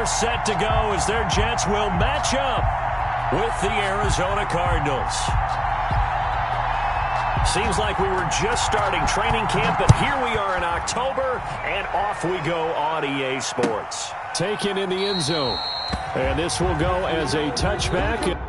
they're set to go as their Jets will match up with the Arizona Cardinals. Seems like we were just starting training camp, but here we are in October, and off we go on EA Sports. Taken in the end zone. And this will go as a touchback.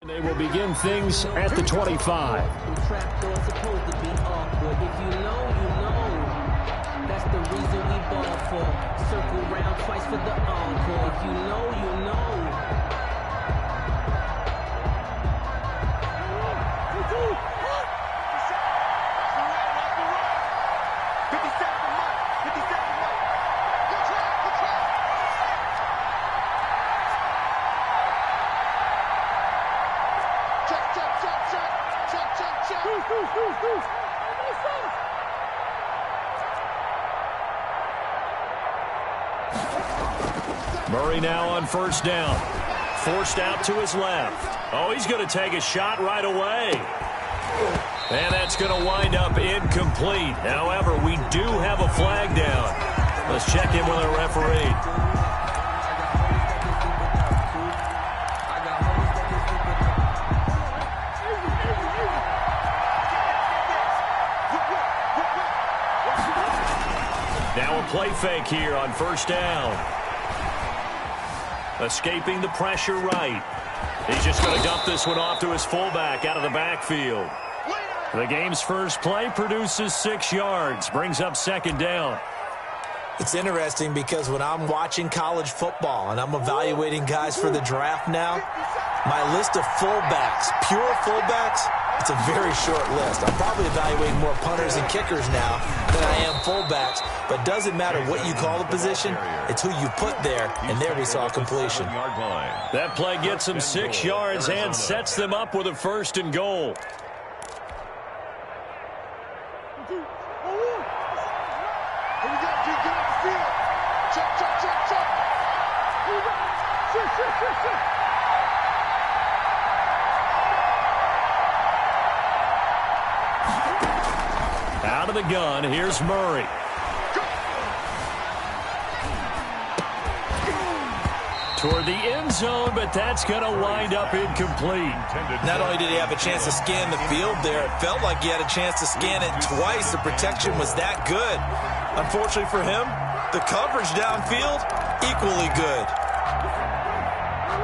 They will begin things at the 25. Trapdoor supposed to be awkward. If you know, you know. That's the reason we ball for. Circle round twice for the encore. If you know, you know. Murray now on first down. Forced out to his left. Oh, he's going to take a shot right away. And that's going to wind up incomplete. However, we do have a flag down. Let's check in with our referee. Now a play fake here on first down. Escaping the pressure right. He's just going to dump this one off to his fullback out of the backfield. The game's first play produces 6 yards, brings up second down. It's interesting because when I'm watching college football and I'm evaluating guys for the draft now, my list of fullbacks, pure fullbacks, it's a very short list. I'm probably evaluating more punters and kickers now than I am fullbacks, but it doesn't matter what you call the position, it's who you put there, and there we saw completion. That play gets them 6 yards and sets them up with a first and goal. Out of the gun, here's Murray. Toward the end zone, but that's going to wind up incomplete. Not only did he have a chance to scan the field there, it felt like he had a chance to scan it twice. The protection was that good. Unfortunately for him, the coverage downfield, equally good.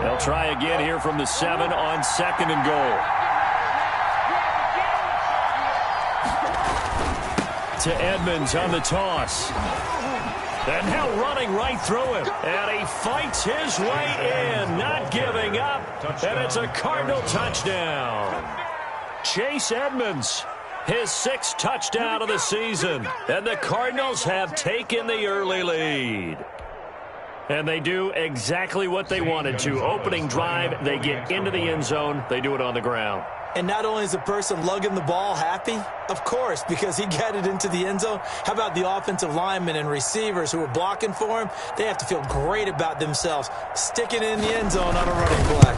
They'll try again here from the 7 on second and goal. To Edmonds on the toss. And now running right through him. And he fights his way in, not giving up. And it's a Cardinal touchdown. Chase Edmonds, his 6th touchdown of the season. And the Cardinals have taken the early lead. And they do exactly what they wanted to. Opening drive, they get into the end zone. They do it on the ground. And not only is the person lugging the ball happy, of course, because he got it into the end zone. How about the offensive linemen and receivers who are blocking for him? They have to feel great about themselves, sticking it in the end zone on a running play.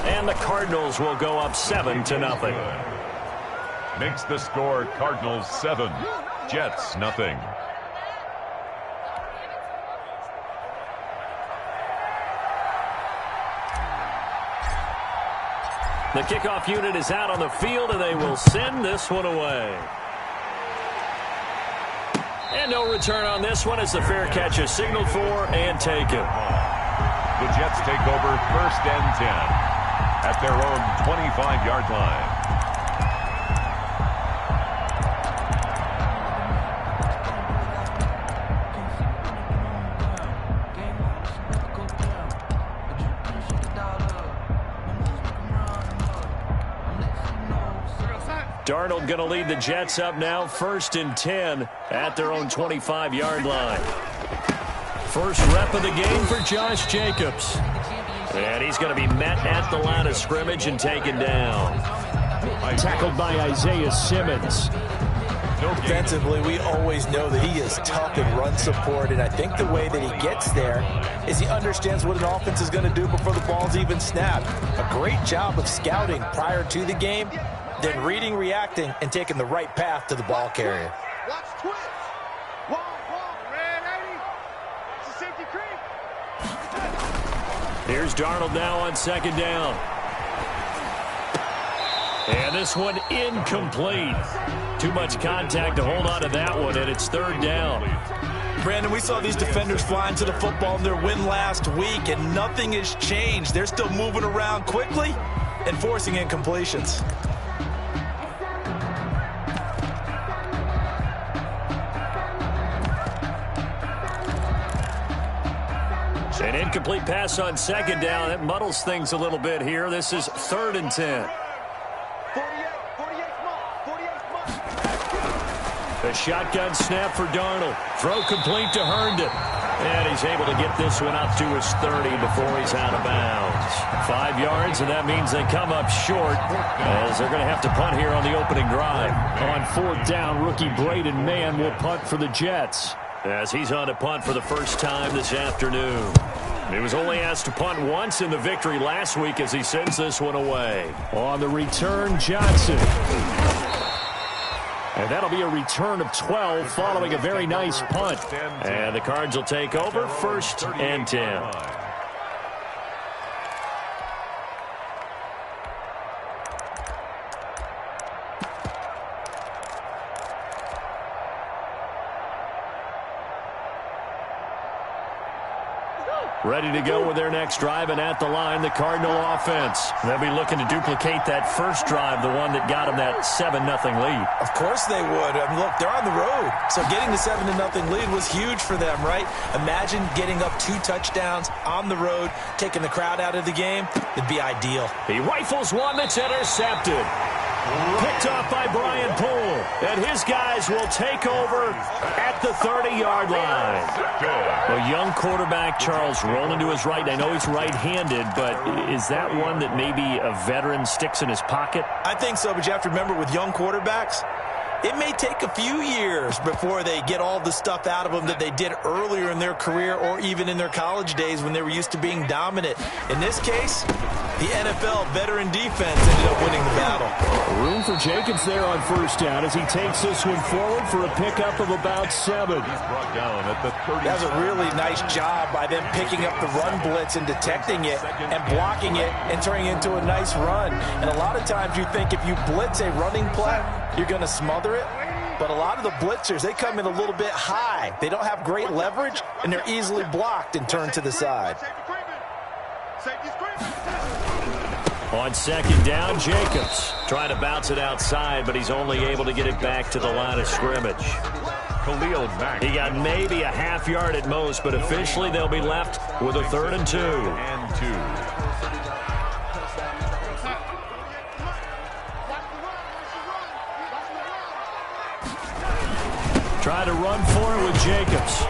And the Cardinals will go up 7-0. Makes the score Cardinals 7, Jets nothing. The kickoff unit is out on the field, and they will send this one away. And no return on this one as the fair catch is signaled for and taken. The Jets take over 1st and 10 at their own 25-yard line. Darnold going to lead the Jets up now, 1st and 10 at their own 25-yard line. First rep of the game for Josh Jacobs. And he's going to be met at the line of scrimmage and taken down. Tackled by Isaiah Simmons. Defensively, we always know that he is tough in run support, and I think the way that he gets there is he understands what an offense is going to do before the ball's even snapped. A great job of scouting prior to the game, then reading, reacting, and taking the right path to the ball carrier. Watch twist. Ready? It's a safety creep. Here's Darnold now on 2nd down. And this one incomplete. Too much contact to hold on to that one, and it's 3rd down. Brandon, we saw these defenders flying to the football in their win last week, and nothing has changed. They're still moving around quickly and forcing incompletions. An incomplete pass on 2nd down. That muddles things a little bit here. This is 3rd and 10. 48 The shotgun snap for Darnold. Throw complete to Herndon. And he's able to get this one up to his 30 before he's out of bounds. 5 yards, and that means they come up short as they're going to have to punt here on the opening drive. On 4th down, rookie Braden Mann will punt for the Jets. As he's on to punt for the first time this afternoon. He was only asked to punt once in the victory last week as he sends this one away. On the return, Johnson. And that'll be a return of 12 following a very nice punt. And the Cards will take over, 1st and 10. Ready to go with their next drive, and at the line, the Cardinal offense. They'll be looking to duplicate that first drive, the one that got them that 7-0 lead. Of course they would. I mean, look, they're on the road. So getting the 7-0 lead was huge for them, right? Imagine getting up 2 touchdowns on the road, taking the crowd out of the game. It'd be ideal. He rifles one that's intercepted. Picked off by Brian Poole. And his guys will take over at the 30-yard line. A young quarterback, Charles, rolling to his right. I know he's right-handed, but is that one that maybe a veteran sticks in his pocket? I think so, but you have to remember with young quarterbacks, it may take a few years before they get all the stuff out of them that they did earlier in their career or even in their college days when they were used to being dominant. In this case, the NFL veteran defense ended up winning the battle. Room for Jacobs there on 1st down as he takes this one forward for a pickup of about 7. That was a really nice job by them picking up the run blitz and detecting it and blocking it and turning it into a nice run. And a lot of times you think if you blitz a running play, you're going to smother it. But a lot of the blitzers, they come in a little bit high. They don't have great leverage, and they're easily blocked and turned to the side. On 2nd down, Jacobs trying to bounce it outside, but he's only able to get it back to the line of scrimmage. Khalil Mack. He got maybe a half yard at most, but officially they'll be left with a 3rd and 2. Try to run for it with Jacobs.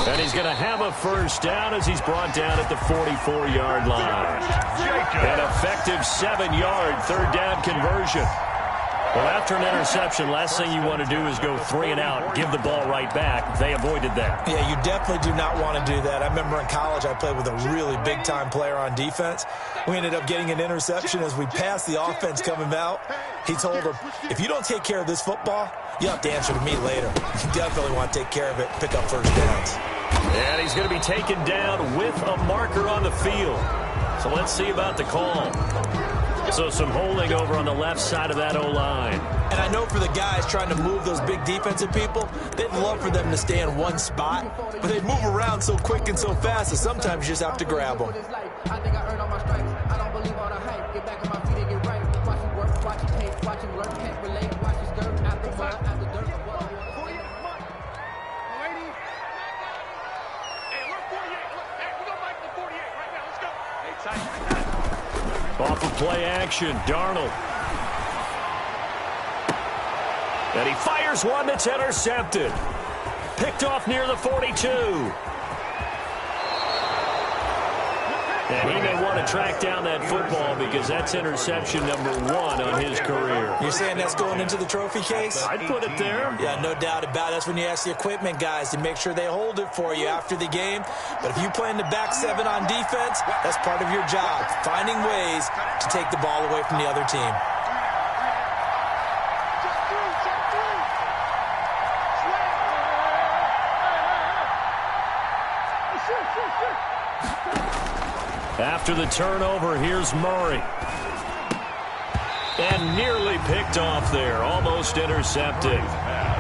And he's going to have a 1st down as he's brought down at the 44-yard line. An effective 7-yard 3rd down conversion. Well, after an interception, last thing you want to do is go 3 and out, give the ball right back. They avoided that. Yeah, you definitely do not want to do that. I remember in college I played with a really big-time player on defense. We ended up getting an interception as we passed the offense coming out. He told him, if you don't take care of this football, you have to answer to me later. You definitely want to take care of it, pick up 1st downs. And he's going to be taken down with a marker on the field. So let's see about the call. So some holding over on the left side of that O-line. And I know for the guys trying to move those big defensive people, they'd love for them to stay in one spot, but they move around so quick and so fast that sometimes you just have to grab them. I think I earned all my stripes. I don't believe all the hype. Get back on my feet and get right. Watch him work, watch him hate, watch him learn, can't relate. Watch his dirt after mud, after dirt. Off of play action, Darnold. And he fires one that's intercepted. Picked off near the 42. And he may want to track down that football because that's interception number 1 on his career. You're saying that's going into the trophy case? I'd put it there. Yeah, no doubt about it. That's when you ask the equipment guys to make sure they hold it for you after the game. But if you play in the back 7 on defense, that's part of your job, finding ways to take the ball away from the other team. After the turnover, here's Murray. And nearly picked off there. Almost intercepted.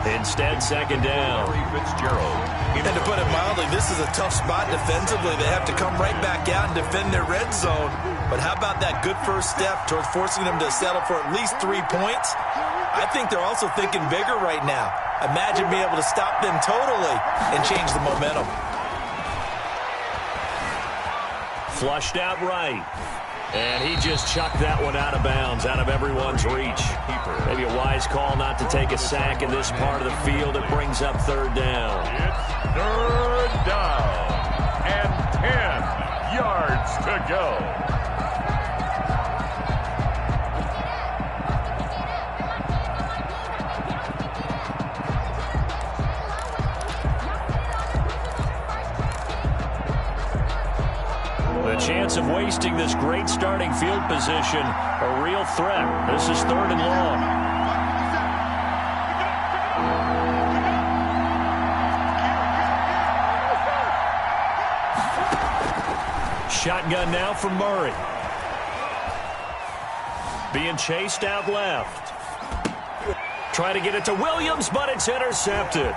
Instead, second down. And to put it mildly, this is a tough spot defensively. They have to come right back out and defend their red zone. But how about that good first step towards forcing them to settle for at least 3 points? I think they're also thinking bigger right now. Imagine being able to stop them totally and change the momentum. Flushed out right. And he just chucked that one out of bounds, out of everyone's reach. Maybe a wise call not to take a sack in this part of the field. It brings up third down. It's third down. And 10 yards to go. Chance of wasting this great starting field position, a real threat. This is third and long. Shotgun now from Murray. Being chased out left. Try to get it to Williams, but it's intercepted.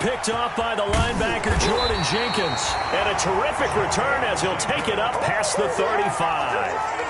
Picked off by the linebacker, Jordan Jenkins. And a terrific return as he'll take it up past the 35.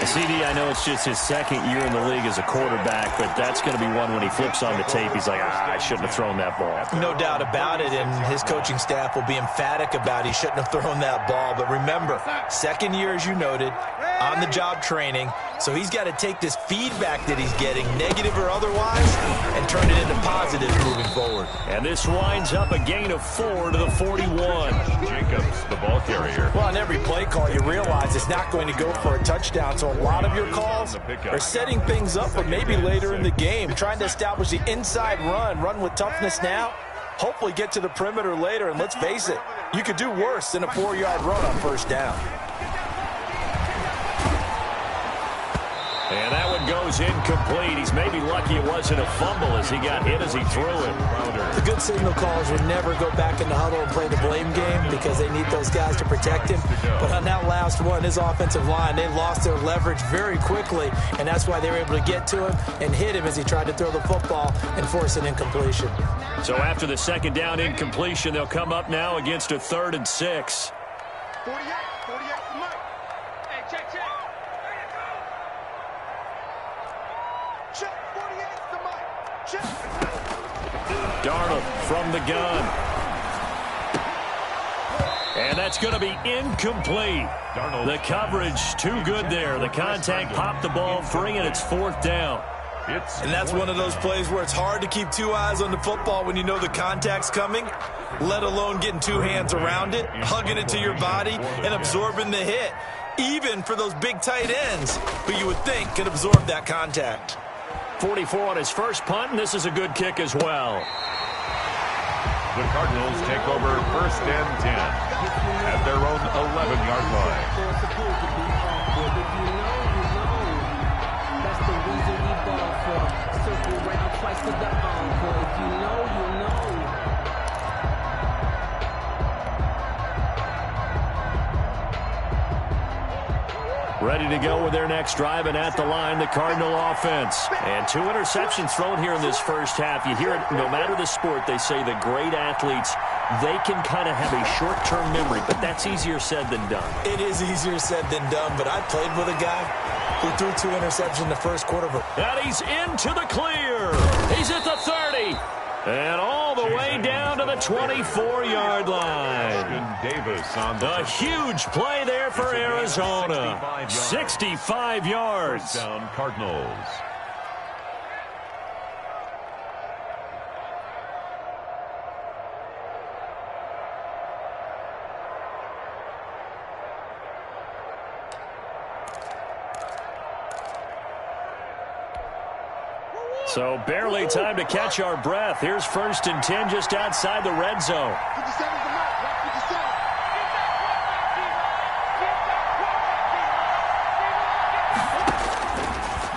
CD, I know it's just his second year in the league as a quarterback, but that's going to be one when he flips on the tape. He's like, I shouldn't have thrown that ball. No doubt about it, and his coaching staff will be emphatic about he shouldn't have thrown that ball. But remember, second year, as you noted, on-the-job training, so he's got to take this feedback that he's getting, negative or otherwise, and turn it into positive moving forward. And this winds up a gain of 4 to the 41. Jacobs, the ball carrier. Well, on every play call, you realize it's not going to go for a touchdown, so a lot of your calls are setting things up for maybe later in the game, trying to establish the inside run with toughness now, hopefully get to the perimeter later, and let's face it, you could do worse than a 4-yard run on first down. And that one goes incomplete. He's maybe lucky it wasn't a fumble as he got hit as he threw it. The good signal callers would never go back in the huddle and play the blame game because they need those guys to protect him. But on that last one, his offensive line, they lost their leverage very quickly, and that's why they were able to get to him and hit him as he tried to throw the football and force an incompletion. So after the second down incompletion, they'll come up now against a 3rd and 6. 48, come on. Hey, check. Check, 48, come on. Check. Darnold from the gun. And that's going to be incomplete. The coverage too good there. The contact popped the ball free, and it's 4th down. And that's one of those plays where it's hard to keep 2 eyes on the football when you know the contact's coming, let alone getting 2 hands around it, hugging it to your body, and absorbing the hit, even for those big tight ends who you would think could absorb that contact. 44 on his first punt, and this is a good kick as well. The Cardinals take over 1st and 10 at their own 11-yard line. Circle round twice for the encore. If you know, you know. Ready to go with their next drive, and at the line, the Cardinal offense. And 2 interceptions thrown here in this first half. You hear it, no matter the sport, they say the great athletes, they can kind of have a short-term memory, but that's easier said than done. It is easier said than done, but I played with a guy who threw 2 interceptions in the first quarter. And he's into the clear. He's at the 30. And all the way down to the 24-yard line. Davis on A huge play there for Arizona. 65 yards. Down Cardinals. So barely time to catch our breath. Here's 1st and 10 just outside the red zone. 57's the mark.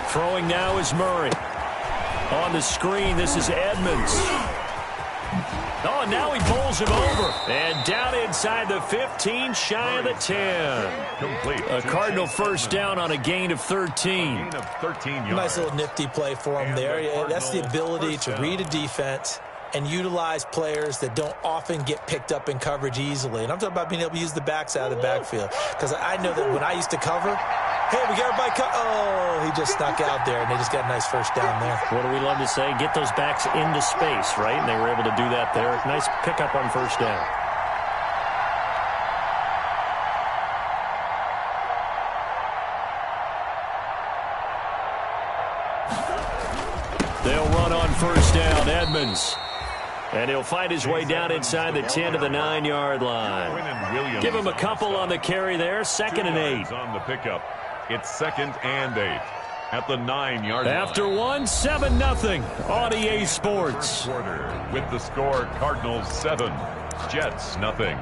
57. Throwing now is Murray. On the screen, this is Edmonds. Oh, and now he bowls him over. And down inside the 15, shy of the 10. Complete. A Cardinal first down on a gain of 13. Gain of 13 yards. Nice little nifty play for him there. Yeah, that's the ability to read a defense and utilize players that don't often get picked up in coverage easily. And I'm talking about being able to use the backs out of the backfield. Because I know that when I used to cover, hey, we got everybody oh, he just snuck out there, and they just got a nice first down there. What do we love to say? Get those backs into space, right? And they were able to do that there. Nice pickup on first down. They'll run on first down, Edmonds. And he'll fight his way down inside the 10 to the 9-yard line. Give him a couple on the carry there. 2nd and 8. On the pickup. It's 2nd and 8 at the 9-yard line. After 7-0 on EA Sports. With the score, Cardinals 7, Jets nothing.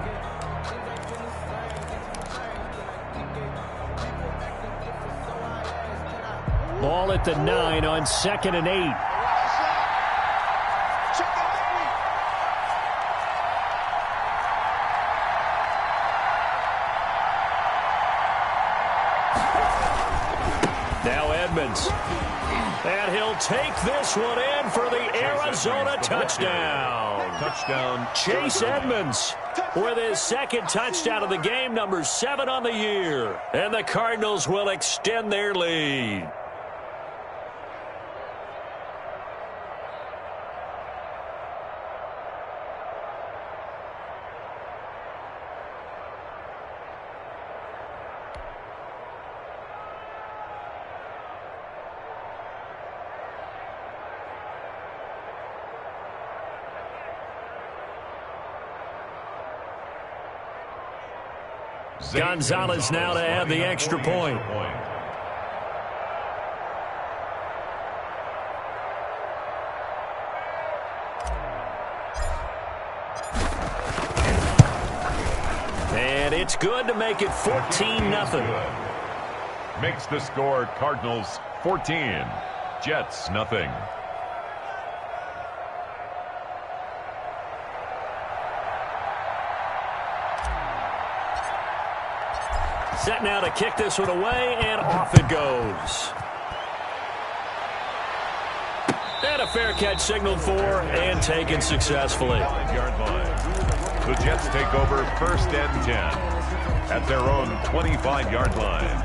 Ball at the 9 on 2nd and 8. Now Edmonds. And he'll take this one in for the Arizona touchdown. Touchdown. Chase Edmonds with his 2nd touchdown of the game, number 7 on the year. And the Cardinals will extend their lead. Gonzalez now to add the extra point. And it's good to make it 14-0. Makes the score Cardinals 14, Jets nothing. Set now to kick this one away, and off it goes. And a fair catch signaled for and taken successfully. 5-yard line. The Jets take over 1st and 10 at their own 25-yard line.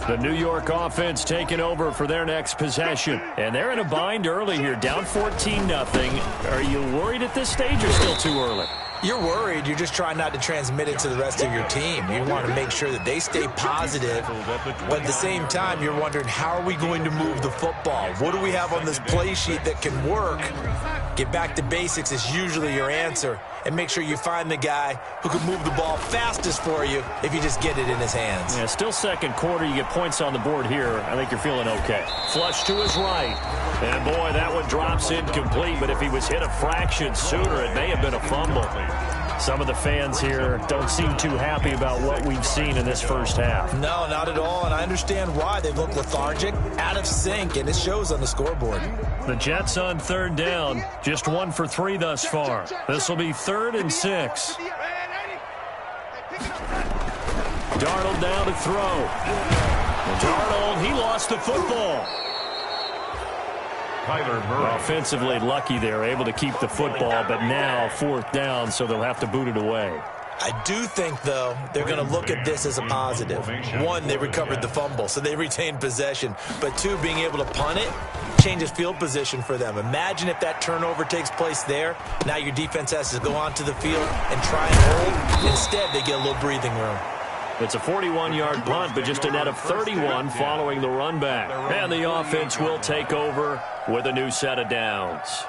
The New York offense taking over for their next possession. And they're in a bind early here, down 14-0. Are you worried at this stage or still too early? You're worried. You're just trying not to transmit it to the rest of your team. You want to make sure that they stay positive. But at the same time, you're wondering, how are we going to move the football? What do we have on this play sheet that can work? Get back to basics is usually your answer. And make sure you find the guy who can move the ball fastest for you if you just get it in his hands. Yeah, still 2nd quarter. You get points on the board here. I think you're feeling okay. Flush to his right. And, boy, that one drops incomplete. But if he was hit a fraction sooner, it may have been a fumble. Some of the fans here don't seem too happy about what we've seen in this first half. No, not at all, and I understand why. They look lethargic, out of sync, and it shows on the scoreboard. The Jets on 3rd down, just 1 for 3 thus far. This will be 3rd and 6. Darnold down to throw. Darnold, he lost the football. Kyler Murray. Offensively lucky they're able to keep the football, but now 4th down, so they'll have to boot it away. I do think, though, they're going to look at this as a positive. 1, they recovered the fumble, so they retained possession. But 2, being able to punt it changes field position for them. Imagine if that turnover takes place there. Now your defense has to go onto the field and try and hold. Instead, they get a little breathing room. It's a 41-yard punt, but just a net of 31 following the run back. And the offense will take over with a new set of downs.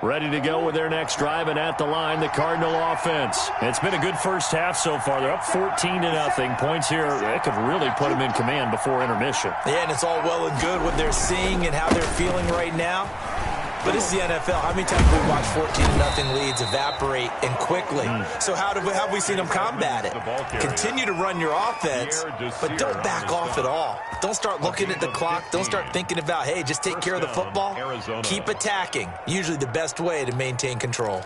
Ready to go with their next drive, and at the line, the Cardinal offense. It's been a good first half so far. They're up 14-0. Points here, they could really put them in command before intermission. Yeah, and it's all well and good what they're seeing and how they're feeling right now. But it's the NFL. How many times have we watched 14-0 leads evaporate and quickly? So how have we seen them combat it? Continue to run your offense, but don't back off at all. Don't start looking at the clock. Don't start thinking about, hey, just take care of the football. Keep attacking. Usually the best way to maintain control.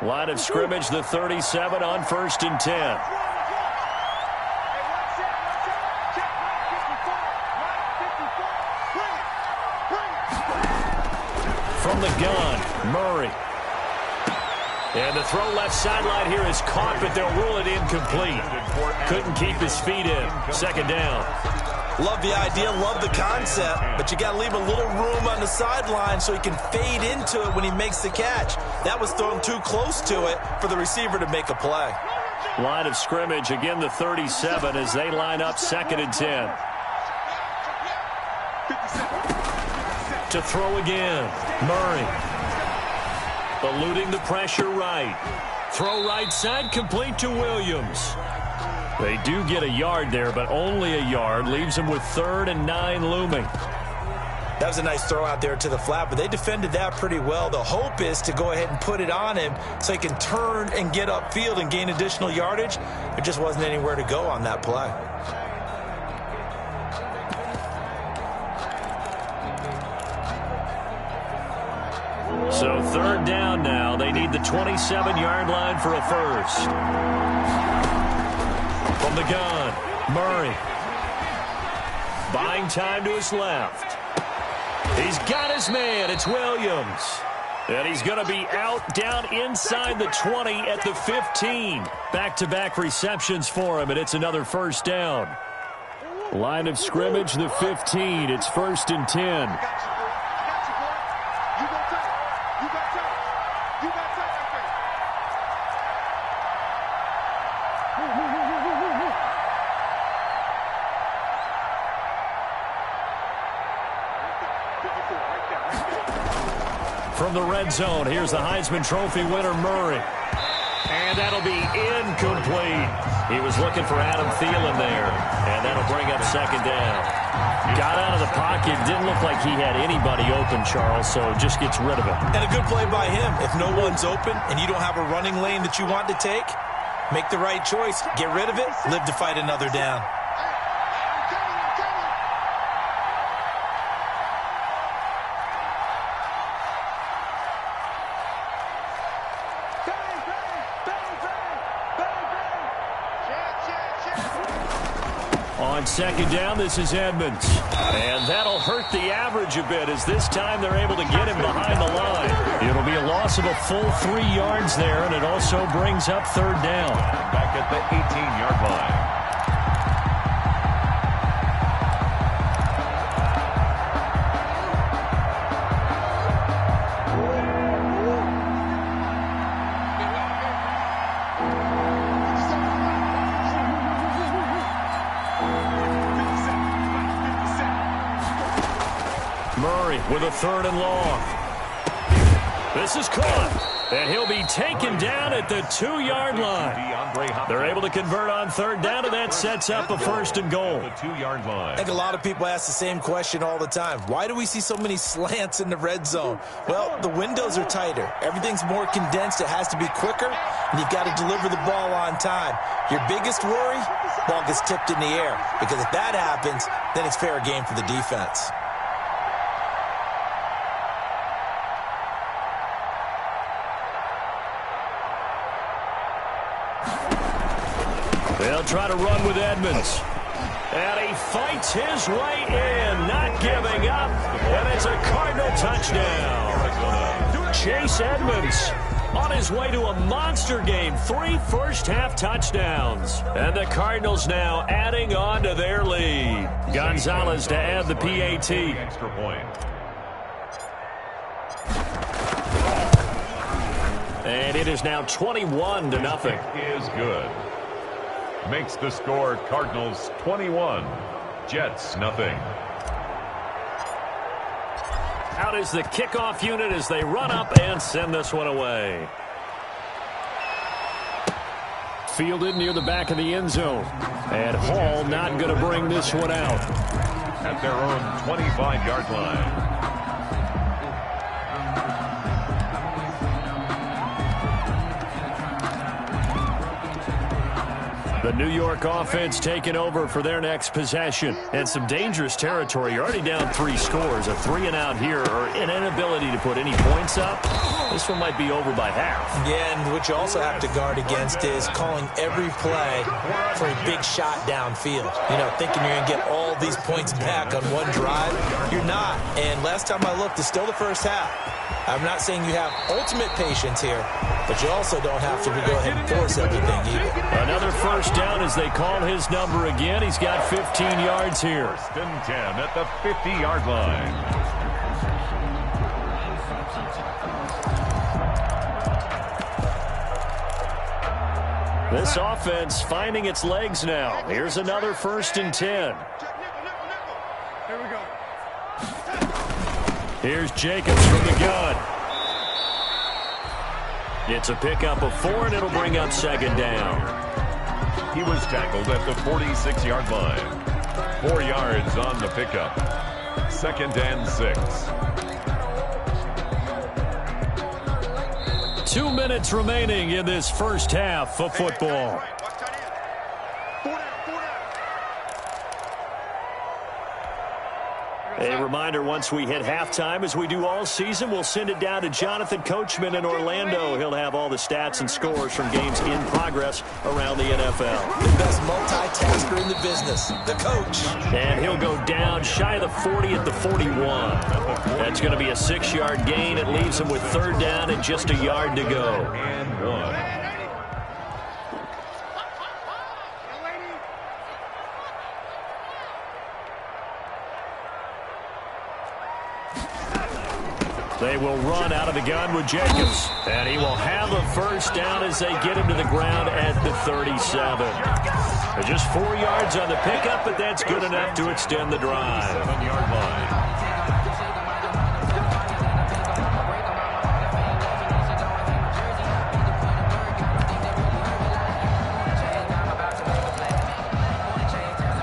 Line of scrimmage, the 37 on 1st and 10. From the gun, Murray. And the throw left sideline here is caught, but they'll rule it incomplete. Couldn't keep his feet in. 2nd down. Love the idea, love the concept, but you got to leave a little room on the sideline so he can fade into it when he makes the catch. That was thrown too close to it for the receiver to make a play. Line of scrimmage, again the 37 as they line up 2nd and 10. To throw again, Murray. Eluding the pressure right. Throw right side, complete to Williams. They do get a yard there, but only a yard. Leaves them with 3rd and 9 looming. That was a nice throw out there to the flat, but they defended that pretty well. The hope is to go ahead and put it on him so he can turn and get upfield and gain additional yardage. There just wasn't anywhere to go on that play. So 3rd down now. They need the 27-yard line for a first. From the gun, Murray. Buying time to his left. He's got his man. It's Williams. And he's going to be out down inside the 20 at the 15. Back-to-back receptions for him, and it's another 1st down. Line of scrimmage, the 15. It's 1st and 10. From the red zone, here's the Heisman Trophy winner, Murray. And that'll be incomplete. He was looking for Adam Thielen there. And that'll bring up 2nd down. Got out of the pocket. Didn't look like he had anybody open, Charles, so just gets rid of it. And a good play by him. If no one's open and you don't have a running lane that you want to take, make the right choice. Get rid of it. Live to fight another down. On 2nd down, this is Edmonds. And that'll hurt the average a bit as this time they're able to get him behind the line. It'll be a loss of a full 3 yards there, and it also brings up 3rd down. Back at the 18-yard line. Murray with a 3rd and long. This is caught, and he'll be taken down at the 2-yard line. They're able to convert on 3rd down, and that sets up a 1st and goal. The 2-yard line. I think a lot of people ask the same question all the time. Why do we see so many slants in the red zone? Well, the windows are tighter. Everything's more condensed. It has to be quicker, and you've got to deliver the ball on time. Your biggest worry, ball gets tipped in the air, because if that happens, then it's fair game for the defense. They'll try to run with Edmonds. And he fights his way in, not giving up. And it's a Cardinal touchdown. Chase Edmonds on his way to a monster game. 3 first-half touchdowns. And the Cardinals now adding on to their lead. Gonzalez to add the PAT. Extra point. And it is now 21-0. Is good. Makes the score Cardinals 21, Jets nothing. Out is the kickoff unit as they run up and send this one away. Fielded near the back of the end zone. And Hall not going to bring this one out. At their own 25-yard line. The New York offense taking over for their next possession. And some dangerous territory. You're already down 3 scores. A 3-and-out here or an inability to put any points up. This one might be over by half. Yeah, and what you also have to guard against is calling every play for a big shot downfield. You know, thinking you're going to get all these points back on one drive. You're not. And last time I looked, it's still the first half. I'm not saying you have ultimate patience here, but you also don't have to go ahead and force everything either. Another first down as they call his number again. He's got 15 yards here. 1st and 10 at the 50-yard line. This offense finding its legs now. Here's another 1st and 10. Here we go. Here's Jacobs from the gun. It's a pickup of 4, and it'll bring up 2nd down. He was tackled at the 46-yard line. 4 yards on the pickup. 2nd and 6. 2 minutes remaining in this first half of football. A reminder, once we hit halftime, as we do all season, we'll send it down to Jonathan Coachman in Orlando. He'll have all the stats and scores from games in progress around the NFL. The best multitasker in the business, the coach. And he'll go down shy of the 40 at the 41. That's going to be a 6-yard gain. It leaves him with 3rd down and just a yard to go. And 1. They will run out of the gun with Jacobs. And he will have a first down as they get him to the ground at the 37. Just 4 yards on the pickup, but that's good enough to extend the drive. 7-yard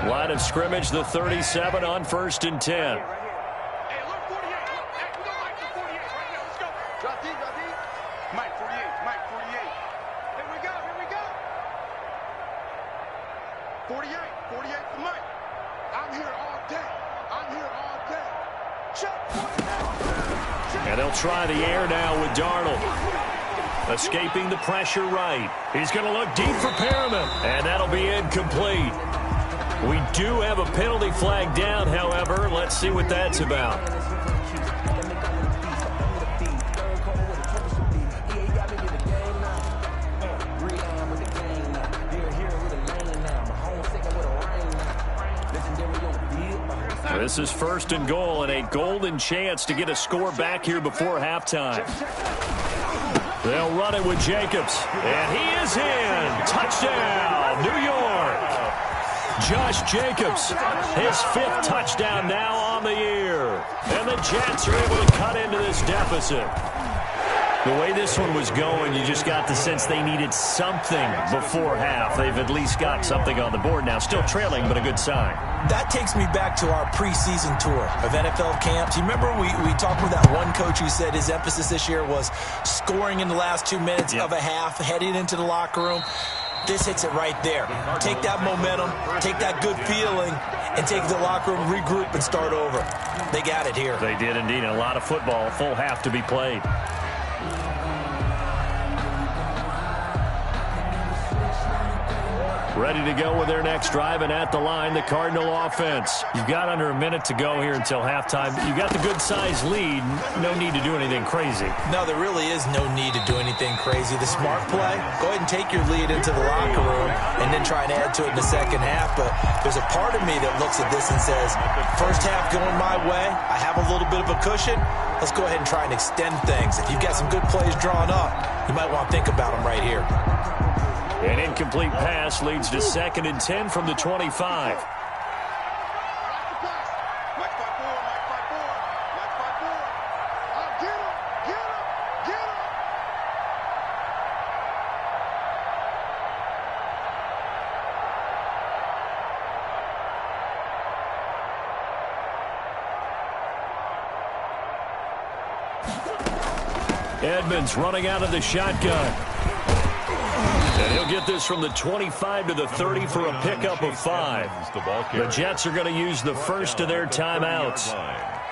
line. Line of scrimmage, the 37 on 1st and 10. And they'll try the air now with Darnold. Escaping the pressure right. He's going to look deep for Perriman. And that'll be incomplete. We do have a penalty flag down, however. Let's see what that's about. This is 1st and goal and a golden chance to get a score back here before halftime. They'll run it with Jacobs. And he is in. Touchdown, New York. Josh Jacobs, his 5th touchdown now on the year. And the Jets are able to cut into this deficit. The way this one was going, you just got the sense they needed something before half. They've at least got something on the board now. Still trailing, but a good sign. That takes me back to our preseason tour of NFL camps. You remember we talked with that one coach who said his emphasis this year was scoring in the last 2 minutes of a half, heading into the locker room. This hits it right there. Take that momentum, take that good feeling, and take the locker room, regroup, and start over. They got it here. They did indeed. A lot of football, full half to be played. Ready to go with their next drive, and at the line, the Cardinal offense. You've got under a minute to go here until halftime. You've got the good-sized lead. No need to do anything crazy. No, there really is no need to do anything crazy. The smart play, go ahead and take your lead into the locker room and then try and add to it in the second half. But there's a part of me that looks at this and says, first half going my way, I have a little bit of a cushion. Let's go ahead and try and extend things. If you've got some good plays drawn up, you might want to think about them right here. An incomplete pass leads to 2nd and 10 from the 25. Edmonds running out of the shotgun. And he'll get this from the 25 to the 30 for a pickup of 5. The Jets are going to use the first of their timeouts,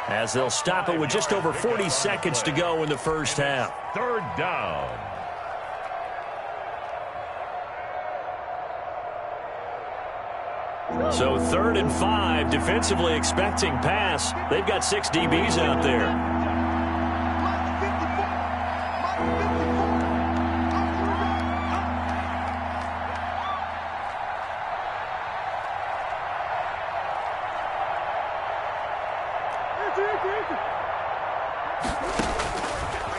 as they'll stop it with just over 40 seconds to go in the first half. Third down. So 3rd and 5, defensively expecting pass. They've got 6 DBs out there.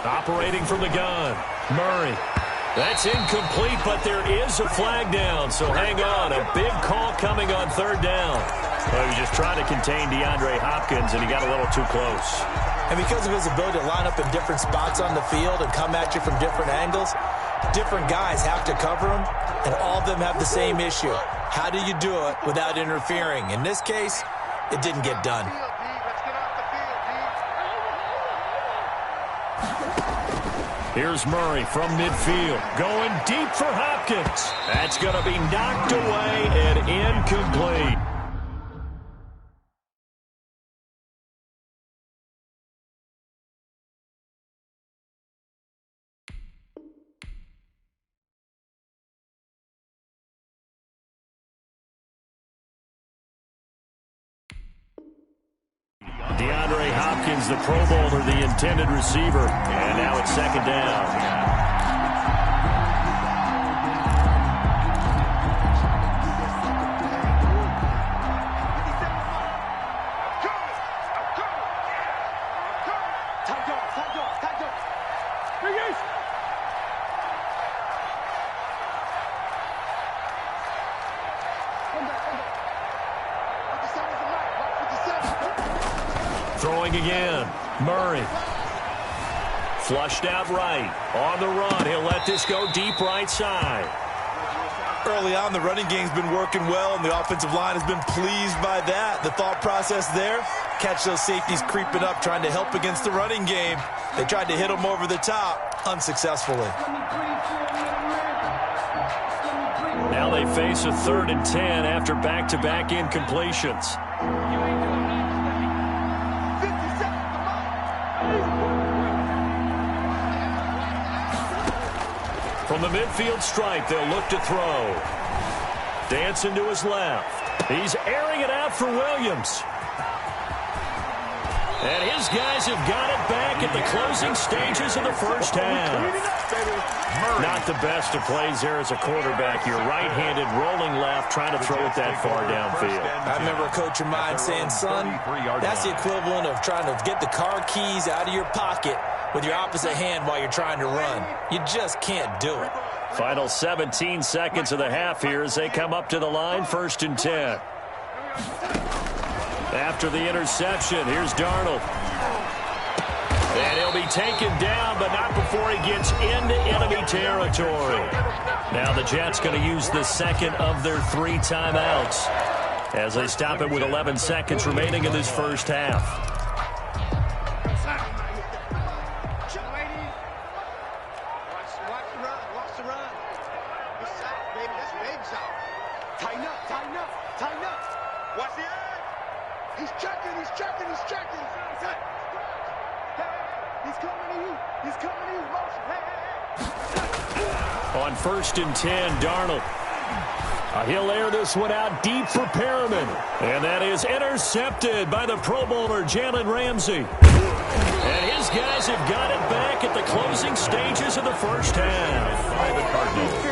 Operating from the gun, Murray. That's incomplete, but there is a flag down, so hang on. A big call coming on 3rd down. Well, he was just trying to contain DeAndre Hopkins, and he got a little too close. And because of his ability to line up in different spots on the field and come at you from different angles, different guys have to cover him, and all of them have the same issue. How do you do it without interfering? In this case, it didn't get done. Here's Murray from midfield, going deep for Hopkins. That's going to be knocked away and incomplete. DeAndre Hopkins, the Pro Bowler, the intended receiver. And now it's 2nd down. Throwing again, Murray. Flushed out right. On the run, he'll let this go deep right side. Early on, the running game's been working well, and the offensive line has been pleased by that. The thought process there, catch those safeties creeping up, trying to help against the running game. They tried to hit them over the top, unsuccessfully. Now they face a 3rd and 10 after back-to-back incompletions. From the midfield stripe, they'll look to throw. Dancing to his left. He's airing it out for Williams. And his guys have got it back at the closing stages of the first half. Not the best of plays there as a quarterback. You're right-handed, rolling left, trying to throw it that far downfield. I remember a coach of mine saying, son, that's the equivalent of trying to get the car keys out of your pocket with your opposite hand while you're trying to run. You just can't do it. Final 17 seconds of the half here as they come up to the line, 1st and 10. After the interception, here's Darnold. And he'll be taken down, but not before he gets into enemy territory. Now the Jets going to use the 2nd of their 3 timeouts as they stop it with 11 seconds remaining in this first half. On 1st and 10, Darnold. He'll air this one out deep for Perriman. And that is intercepted by the Pro Bowler, Jalen Ramsey. And his guys have got it back at the closing stages of the first half. By the Cardinals.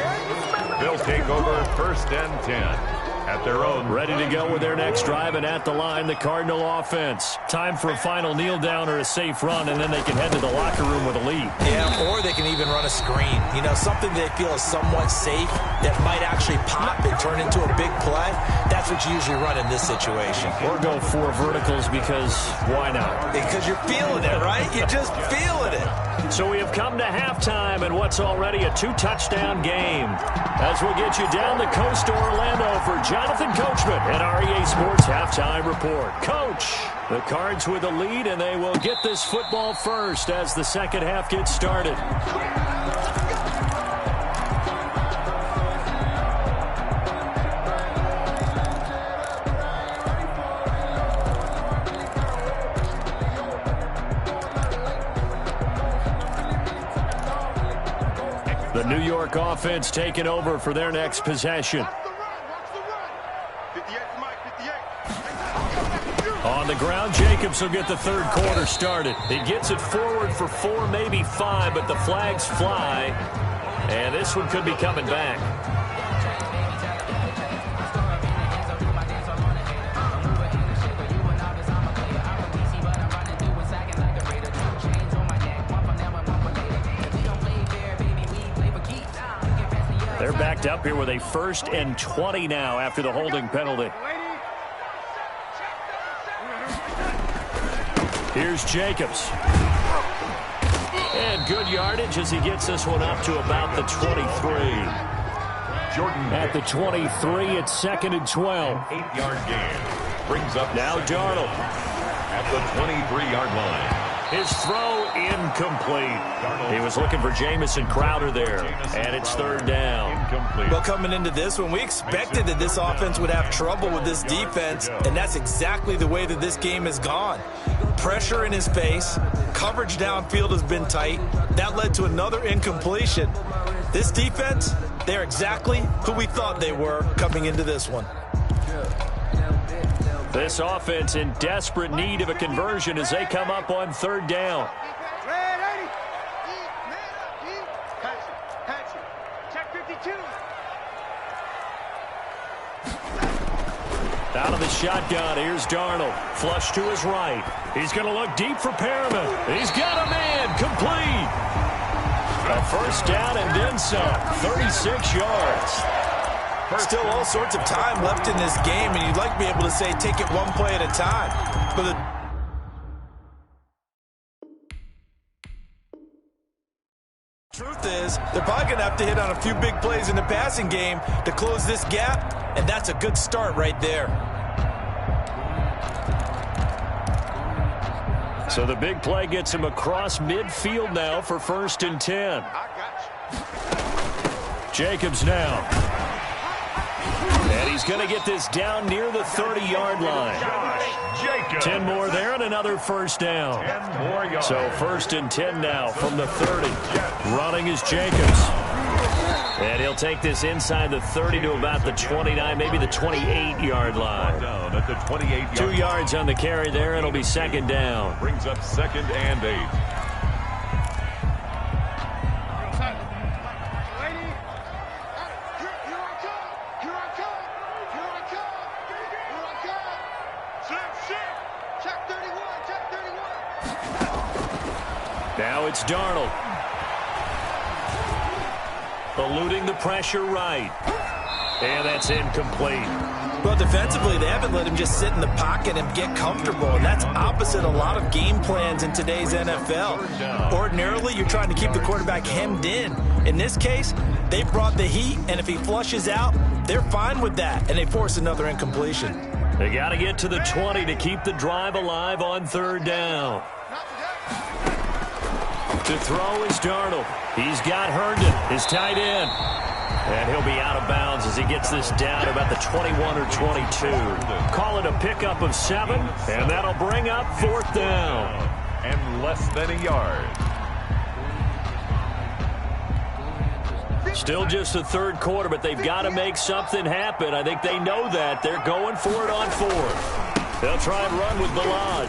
They'll take over 1st and 10. At their own. Ready to go with their next drive, and at the line, the Cardinal offense. Time for a final kneel down or a safe run, and then they can head to the locker room with a lead. Yeah, or they can even run a screen. You know, something they feel is somewhat safe that might actually pop and turn into a big play. That's what you usually run in this situation. Or go 4 verticals because why not? Because you're feeling it, right? You're just feeling it. So we have come to halftime in what's already a 2-touchdown game. As we'll get you down the coast to Orlando for Jonathan Coachman at our EA Sports Halftime Report. Coach, the Cards with the lead, and they will get this football first as the second half gets started. The New York offense taking over for their next possession. On the ground, Jacobs will get the third quarter started. He gets it forward for 4, maybe 5, but the flags fly. And this one could be coming back. They're backed up here with a 1st and 20 now after the holding penalty. Here's Jacobs. And good yardage as he gets this one up to about the 23. Jordan at the 23, it's 2nd and 12. 8-yard gain. Brings up now Darnold at the 23-yard line. His throw incomplete. He was looking for Jamison Crowder there, and it's 3rd down. Well, coming into this one, we expected that this offense would have trouble with this defense, and that's exactly the way that this game has gone. Pressure in his face, coverage downfield has been tight. That led to another incompletion. This defense, they're exactly who we thought they were coming into this one. This offense in desperate need of a conversion as they come up on 3rd down. Out of the shotgun, here's Darnold. Flush to his right. He's going to look deep for Perriman. He's got a man. Complete. A 1st down and then some. 36 yards. Still all sorts of time left in this game, and you'd like to be able to say take it one play at a time. But the truth is, they're probably going to have to hit on a few big plays in the passing game to close this gap, and that's a good start right there. So the big play gets him across midfield now for 1st and 10. Jacobs now. And he's going to get this down near the 30-yard line. 10 more there and another 1st down. So 1st and 10 now from the 30. Running is Jacobs. And he'll take this inside the 30 to about the 29, maybe the 28-yard line. Down at the 28-yard 2 yards on the carry there. It'll be 2nd down. Brings up 2nd and 8. Now it's Darnold. Eluding the pressure right. And that's incomplete. Well, defensively, they haven't let him just sit in the pocket and get comfortable. And that's opposite a lot of game plans in today's NFL. Ordinarily, you're trying to keep the quarterback hemmed in. In this case, they brought the heat, and if he flushes out, they're fine with that, and they force another incompletion. They got to get to the 20 to keep the drive alive on 3rd down. To throw is Darnold. He's got Herndon, his tight end. And he'll be out of bounds as he gets this down to about the 21 or 22. Call it a pickup of 7, and that'll bring up 4th down. And less than a yard. Still just the 3rd quarter, but they've got to make something happen. I think they know that. They're going for it on 4th. They'll try and run with Balaj.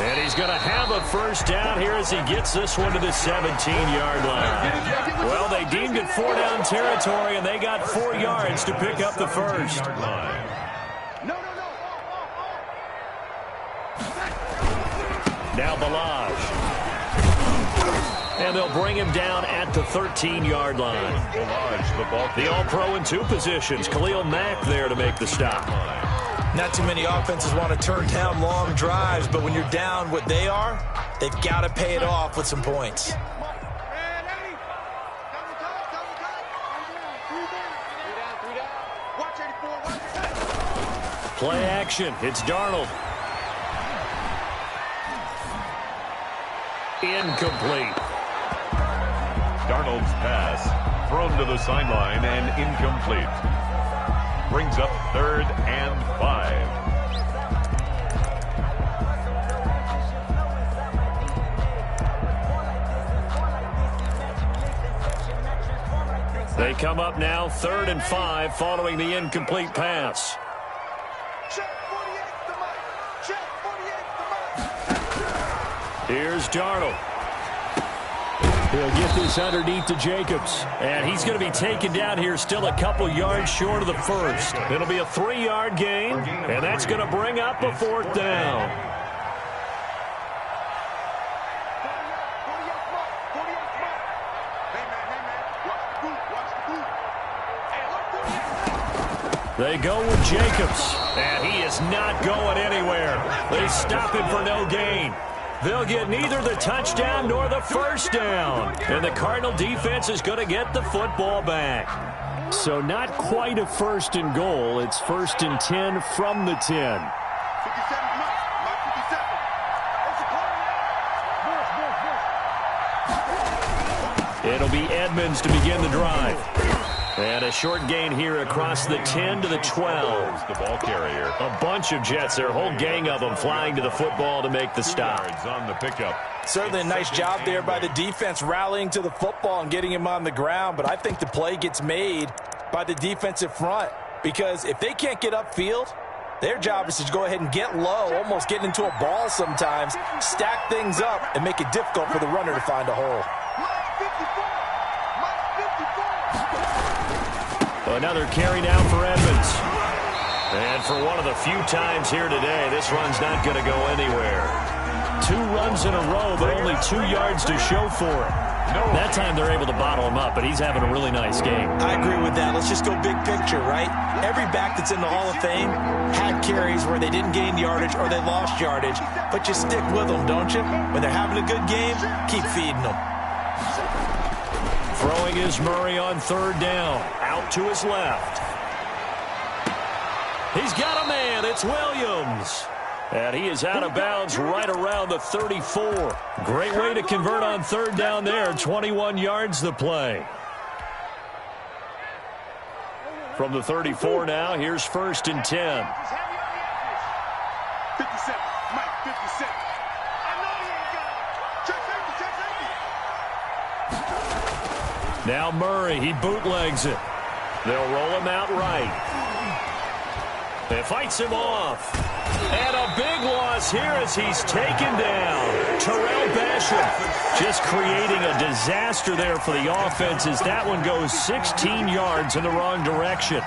And he's going to have a 1st down here as he gets this one to the 17-yard line. Well, they deemed it 4-down territory, and they got 4 yards to pick up the 1st. Now Balaj. And they'll bring him down at the 13-yard line. The All-Pro in 2 positions. Khalil Mack there to make the stop. Not too many offenses want to turn down long drives, but when you're down what they are, they've got to pay it off with some points. Play action. It's Darnold. Incomplete. Darnold's pass thrown to the sideline and incomplete. Brings up 3rd and 5. They come up now 3rd and 5 following the incomplete pass. Here's Darnold. He'll get this underneath to Jacobs. And he's going to be taken down here still a couple yards short of the first. It'll be a 3-yard gain, and that's going to bring up a 4th down. They go with Jacobs, and he is not going anywhere. They stop him for no gain. They'll get neither the touchdown nor the first down. And the Cardinal defense is going to get the football back. So not quite a 1st and goal. It's 1st and 10 from the 10. It'll be Edmonds to begin the drive. And a short gain here across the 10 to the 12. The ball carrier. A bunch of Jets, their whole gang of them flying to the football to make the stop. On the pickup. Certainly a nice job there by the defense rallying to the football and getting him on the ground, but I think the play gets made by the defensive front because if they can't get upfield, their job is to go ahead and get low, almost get into a ball sometimes, stack things up, and make it difficult for the runner to find a hole. Another carry down for Edmonds. And for one of the few times here today, this run's not going to go anywhere. 2 runs in a row, but only 2 yards to show for it. That time they're able to bottle him up, but he's having a really nice game. I agree with that. Let's just go big picture, right? Every back that's in the Hall of Fame had carries where they didn't gain yardage or they lost yardage, but you stick with them, don't you? When they're having a good game, keep feeding them. Throwing is Murray on 3rd down. Out to his left. He's got a man. It's Williams. And he is out of bounds right around the 34. Great way to convert on 3rd down there. 21 yards the play. From the 34 now, here's 1st and 10. 57. Mike, 57. I know you ain't got it. Check safety. Now Murray, he bootlegs it. They'll roll him out right. It fights him off. And a big loss here as he's taken down. Terrell Basham just creating a disaster there for the offense as that one goes 16 yards in the wrong direction.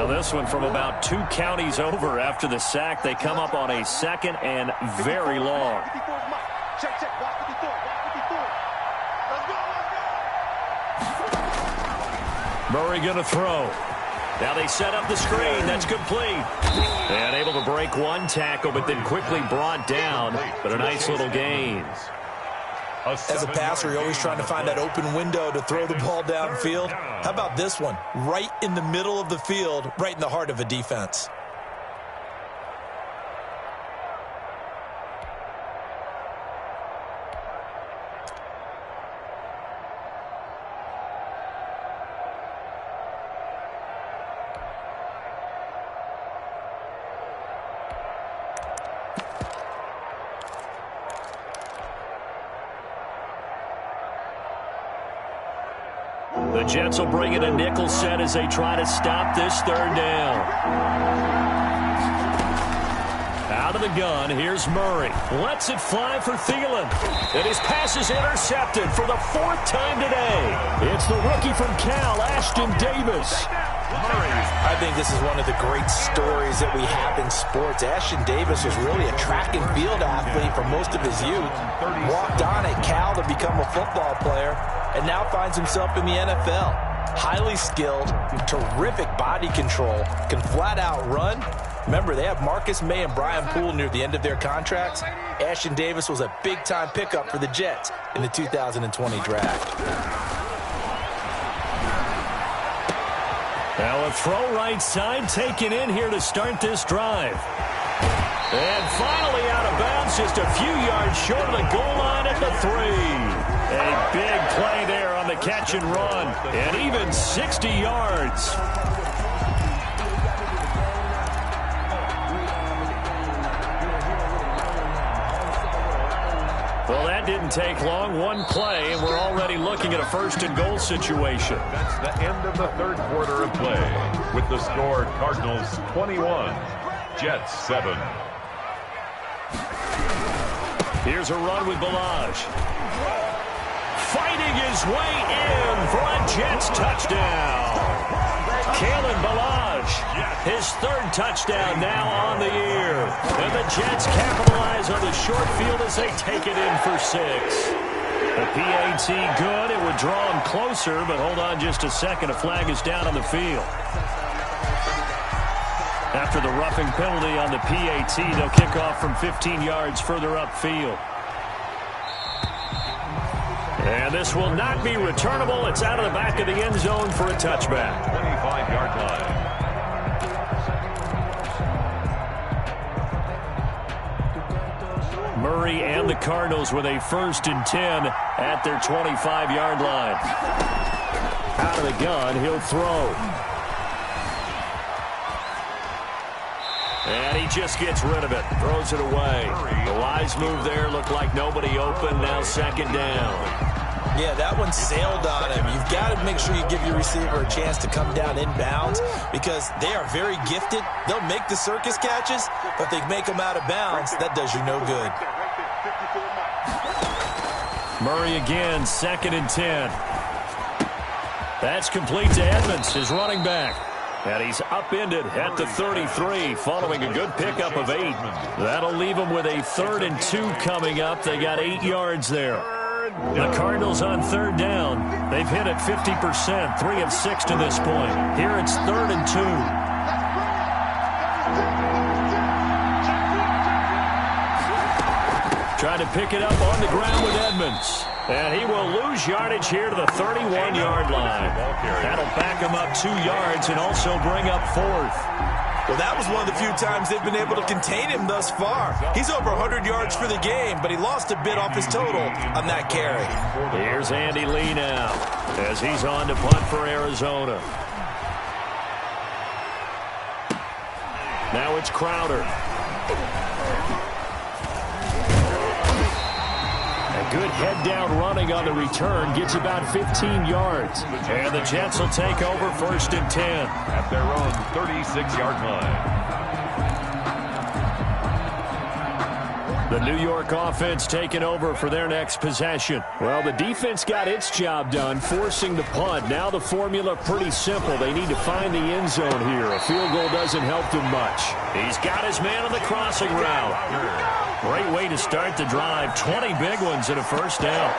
This one from about 2 counties over after the sack. They come up on a 2nd and very long. Murray going to throw. Now they set up the screen. That's complete. And able to break 1 tackle, but then quickly brought down. But a nice little gain. As a passer, you're always trying to find that open window to throw the ball downfield. How about this one? Right in the middle of the field, right in the heart of a defense. The Jets will bring in a nickel set as they try to stop this 3rd down. Out of the gun, here's Murray. Lets it fly for Thielen. And his pass is intercepted for the 4th time today. It's the rookie from Cal, Ashton Davis. I think this is one of the great stories that we have in sports. Ashton Davis was really a track and field athlete for most of his youth. Walked on at Cal to become a football player, and now finds himself in the NFL. Highly skilled, terrific body control, can flat out run. Remember, they have Marcus May and Brian Poole near the end of their contracts. Ashton Davis was a big-time pickup for the Jets in the 2020 draft. Now a throw right side taken in here to start this drive. And finally out of bounds, just a few yards short of the goal line at the 3. A big play there on the catch and run, and even 60 yards. Well, that didn't take long. One play, and we're already looking at a first-and-goal situation. That's the end of the third quarter of play. With the score, Cardinals 21, Jets 7. Here's a run with Balaj. Fighting his way in for a Jets touchdown. Kalen Balaj, his third touchdown now on the year. And the Jets capitalize on the short field as they take it in for 6. The PAT good. It would draw him closer, but hold on just a second. A flag is down on the field. After the roughing penalty on the PAT, they'll kick off from 15 yards further upfield. And this will not be returnable. It's out of the back of the end zone for a touchback. 25-yard line. Murray and the Cardinals with a 1st and 10 at their 25-yard line. Out of the gun, he'll throw. And he just gets rid of it. Throws it away. The wise move there. Looked like nobody open. Now 2nd down. Yeah, that one sailed on him. You've got to make sure you give your receiver a chance to come down inbounds because they are very gifted. They'll make the circus catches, but they make them out of bounds. That does you no good. Murray again, 2nd and 10. That's complete to Edmonds, his running back. And he's upended at the 33 following a good pickup of 8. That'll leave him with a 3rd and 2 coming up. They got 8 yards there. The Cardinals on 3rd down. They've hit it 50%, 3 of 6 to this point. Here it's 3rd and 2. Trying to pick it up on the ground with Edmonds. And he will lose yardage here to the 31-yard line. That'll back him up 2 yards and also bring up 4th. Well, that was one of the few times they've been able to contain him thus far. He's over 100 yards for the game, but he lost a bit off his total on that carry. Here's Andy Lee now as he's on to punt for Arizona. Now it's Crowder. A good head-down running on the return gets about 15 yards. And the Jets will take over 1st and 10. At their own 36-yard line. The New York offense taking over for their next possession. Well, the defense got its job done, forcing the punt. Now the formula pretty simple. They need to find the end zone here. A field goal doesn't help them much. He's got his man on the crossing route. Great way to start the drive. 20 big ones and a 1st down.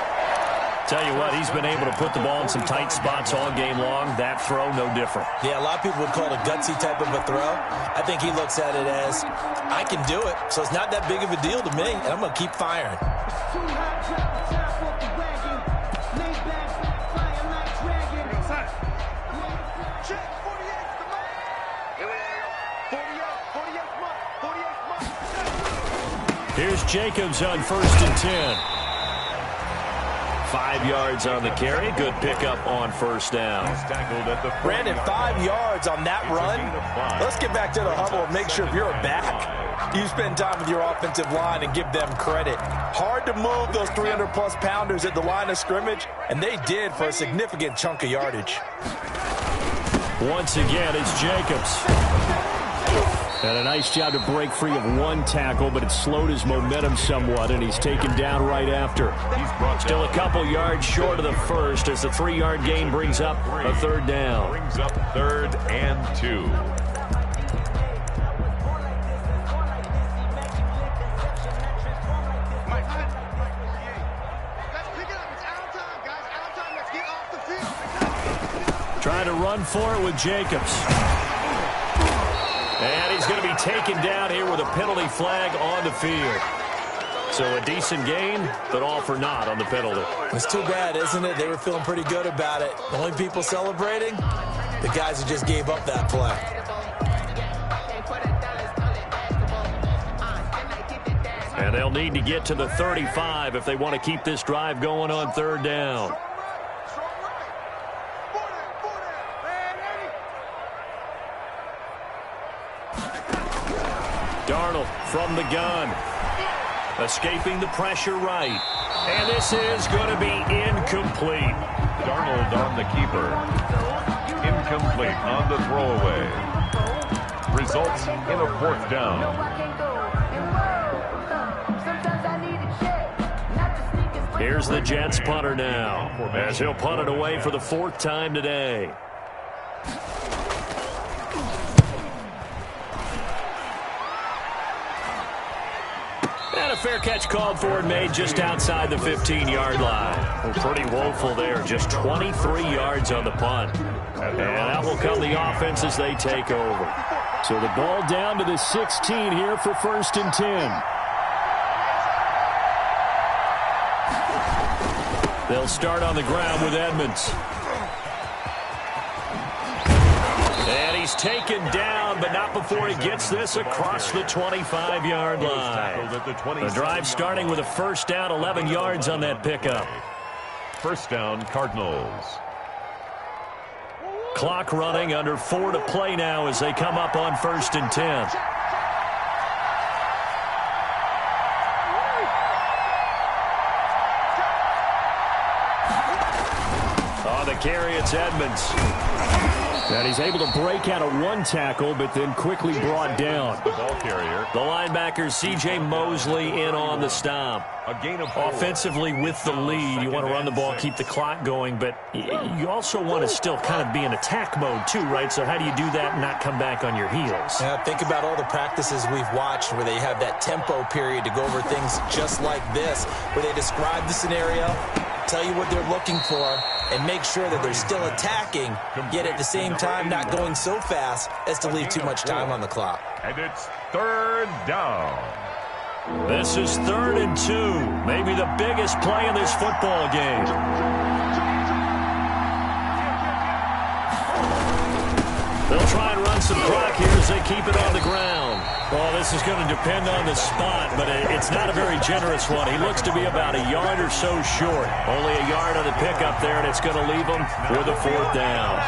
Tell you what, he's been able to put the ball in some tight spots all game long. That throw, no different. Yeah, a lot of people would call it a gutsy type of a throw. I think he looks at it as, I can do it, so it's not that big of a deal to me, and I'm going to keep firing. Here's Jacobs on 1st and 10. 5 yards on the carry. Good pickup on 1st down. Brandon, 5 yards on that run. Let's get back to the huddle and make sure if you're a back, you spend time with your offensive line and give them credit. Hard to move those 300-plus pounders at the line of scrimmage, and they did for a significant chunk of yardage. Once again, it's Jacobs. And a nice job to break free of one tackle, but it slowed his momentum somewhat, and he's taken down right after. Still a couple yards short of the first as the 3-yard gain brings up a third down. Brings up 3rd and 2. Trying to run for it with Jacobs. And he's going to be taken down here with a penalty flag on the field. So a decent gain, but all for naught on the penalty. It's too bad, isn't it? They were feeling pretty good about it. The only people celebrating, the guys who just gave up that play. And they'll need to get to the 35 if they want to keep this drive going on 3rd down. Darnold from the gun. Escaping the pressure right. And this is going to be incomplete. Darnold on the keeper. Incomplete on the throwaway. Results in a 4th down. Here's the Jets punter now, as he'll punt it away for the 4th time today. And a fair catch called for and made just outside the 15-yard line. Well, pretty woeful there, just 23 yards on the punt. And out will come the offense as they take over. So the ball down to the 16 here for 1st and 10. They'll start on the ground with Edmonds. And he's taken down, but not before he gets this across the 25-yard line. The drive starting with a 1st down, 11 yards on that pickup. 1st down, Cardinals. Clock running, under 4 to play now as they come up on 1st and 10. Carry, it's Edmonds. And he's able to break out of one tackle, but then quickly brought down. The ball carrier. The linebacker, C.J. Mosley, in on the stop. A gain of 4. Offensively with the lead, you want to run the ball, keep the clock going, but you also want to still kind of be in attack mode too, right? So how do you do that and not come back on your heels? Yeah, think about all the practices we've watched where they have that tempo period to go over things just like this, where they describe the scenario, tell you what they're looking for, and make sure that they're still attacking, yet at the same time not going so fast as to leave too much time on the clock. And it's 3rd down. This is 3rd and 2, maybe the biggest play in this football game. They'll try and run some clock here as they keep it on the ground. Well, this is going to depend on the spot, but it's not a very generous one. He looks to be about a yard or so short. Only a yard on the pickup there, and it's going to leave him with a 4th down.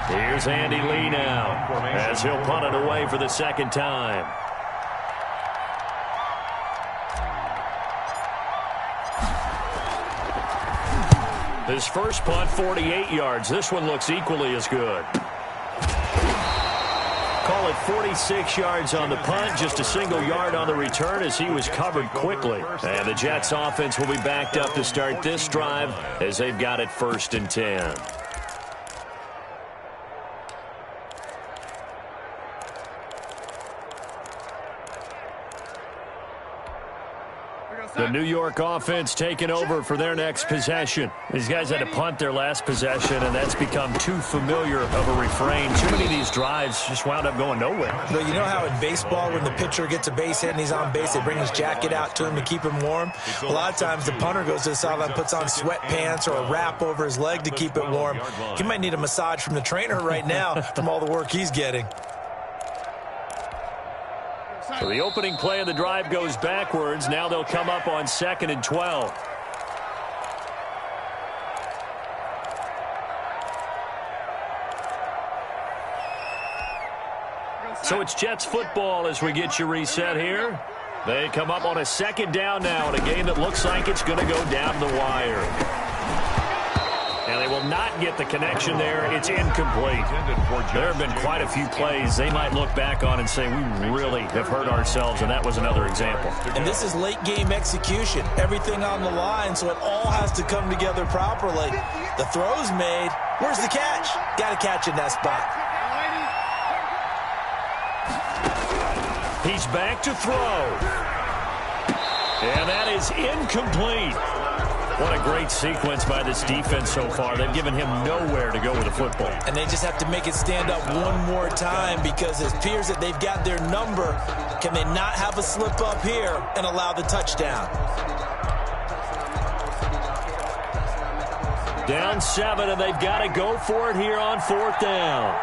Here's Andy Lee now, as he'll punt it away for the 2nd time. His first punt, 48 yards. This one looks equally as good. Call it 46 yards on the punt, just a single yard on the return as he was covered quickly. And the Jets offense will be backed up to start this drive as they've got it 1st and 10. The New York offense taking over for their next possession. These guys had to punt their last possession, and that's become too familiar of a refrain. Too many of these drives just wound up going nowhere. But you know how in baseball, when the pitcher gets a base hit and he's on base, they bring his jacket out to him to keep him warm? A lot of times the punter goes to the sideline, puts on sweatpants or a wrap over his leg to keep it warm. He might need a massage from the trainer right now from all the work he's getting. So the opening play of the drive goes backwards. Now they'll come up on 2nd and 12. So it's Jets football as we get you reset here. They come up on a 2nd down now in a game that looks like it's going to go down the wire. And they will not get the connection there. It's incomplete. There have been quite a few plays they might look back on and say, we really have hurt ourselves, and that was another example. And this is late-game execution. Everything on the line, so it all has to come together properly. The throw's made. Where's the catch? Got to catch in that spot. He's back to throw. And that is incomplete. What a great sequence by this defense so far. They've given him nowhere to go with the football. And they just have to make it stand up one more time because it appears that they've got their number. Can they not have a slip up here and allow the touchdown? Down 7, and they've got to go for it here on 4th down.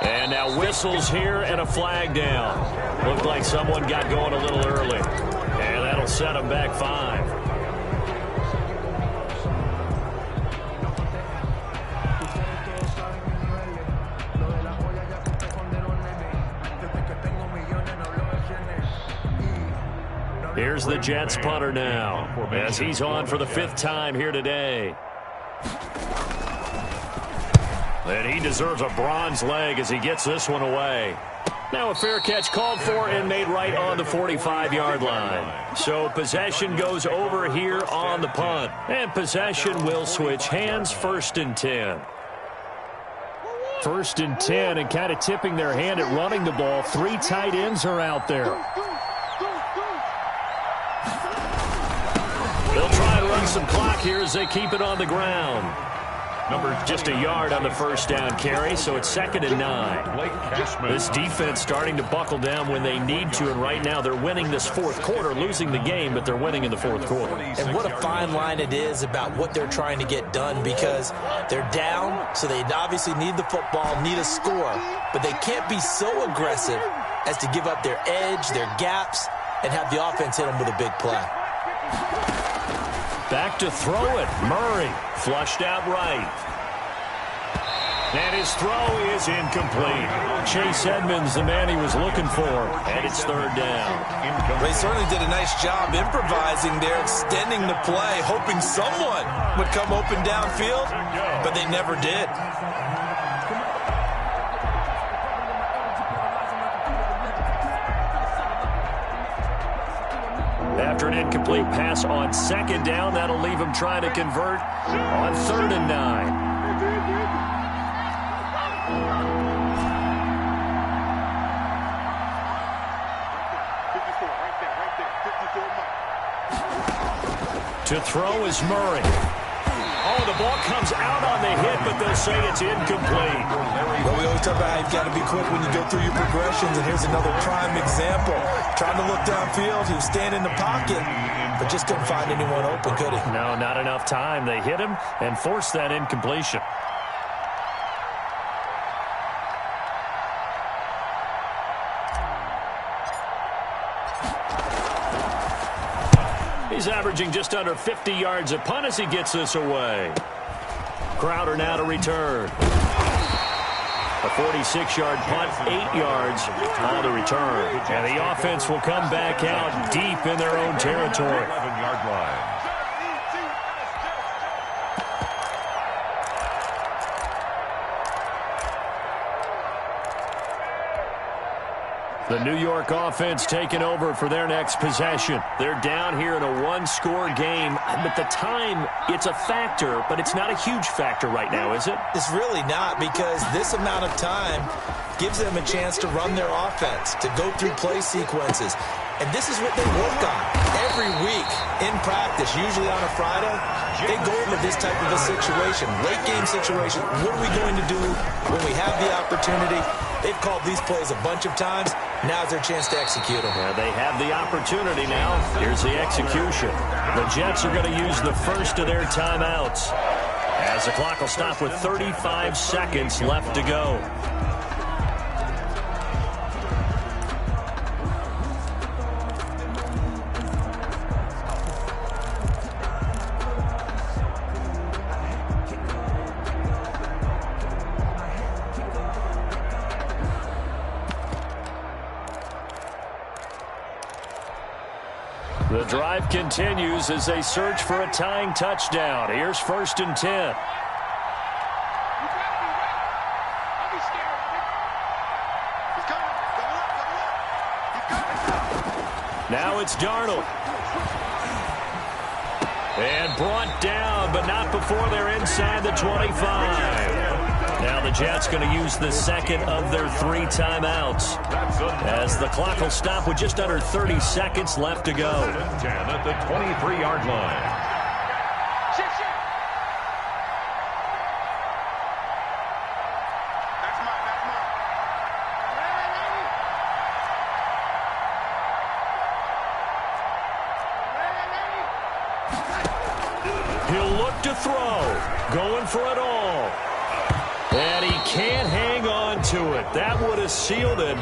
And now whistles here and a flag down. Looked like someone got going a little early. And that'll set them back 5. Here's the Jets punter now, as he's on for the 5th time here today. And he deserves a bronze leg as he gets this one away. Now a fair catch called for and made right on the 45-yard line. So possession goes over here on the punt. And possession will switch hands, 1st and 10. 1st and 10, and kind of tipping their hand at running the ball. 3 tight ends are out there. They'll try to run some clock here as they keep it on the ground. Just a yard on the 1st down carry, so it's 2nd and 9. This defense starting to buckle down when they need to, and right now they're winning this 4th quarter, losing the game, but they're winning in the 4th quarter. And what a fine line it is about what they're trying to get done because they're down, so they obviously need the football, need a score, but they can't be so aggressive as to give up their edge, their gaps, and have the offense hit them with a big play. Back to throw it. Murray flushed out right. And his throw is incomplete. Chase Edmonds, the man he was looking for, and it's 3rd down. They certainly did a nice job improvising there, extending the play, hoping someone would come open downfield, but they never did. After an incomplete pass on 2nd down, that'll leave him trying to convert on 3rd and 9. To throw is Murray. Oh, the ball comes out on the hit, but they'll say it's incomplete. Well, we always talk about how you've got to be quick when you go through your progressions, and here's another prime example. Trying to look downfield, he was standing in the pocket, but just couldn't find anyone open, could he? No, not enough time. They hit him and forced that incompletion. He's averaging just under 50 yards a punt as he gets this away. Crowder now to return. A 46-yard punt, 8 yards on the return. And the offense will come back out deep in their own territory. 11-yard line. The New York offense taking over for their next possession. They're down here in a one-score game, but the time, it's a factor, but it's not a huge factor right now, is it? It's really not, because this amount of time gives them a chance to run their offense, to go through play sequences. And this is what they work on every week in practice, usually on a Friday. They go into this type of a situation, late game situation. What are we going to do when we have the opportunity? They've called these plays a bunch of times. Now's their chance to execute them. Yeah, they have the opportunity now. Here's the execution. The Jets are going to use the first of their timeouts, as the clock will stop with 35 seconds left to go. The drive continues as they search for a tying touchdown. Here's 1st and 10. Now it's Darnold. And brought down, but not before they're inside the 25. Now the Jets going to use the second of their 3 timeouts as the clock will stop with just under 30 seconds left to go. 10 at the 23-yard line. He'll look to throw, going for it all. And he can't hang on to it. That would have sealed it.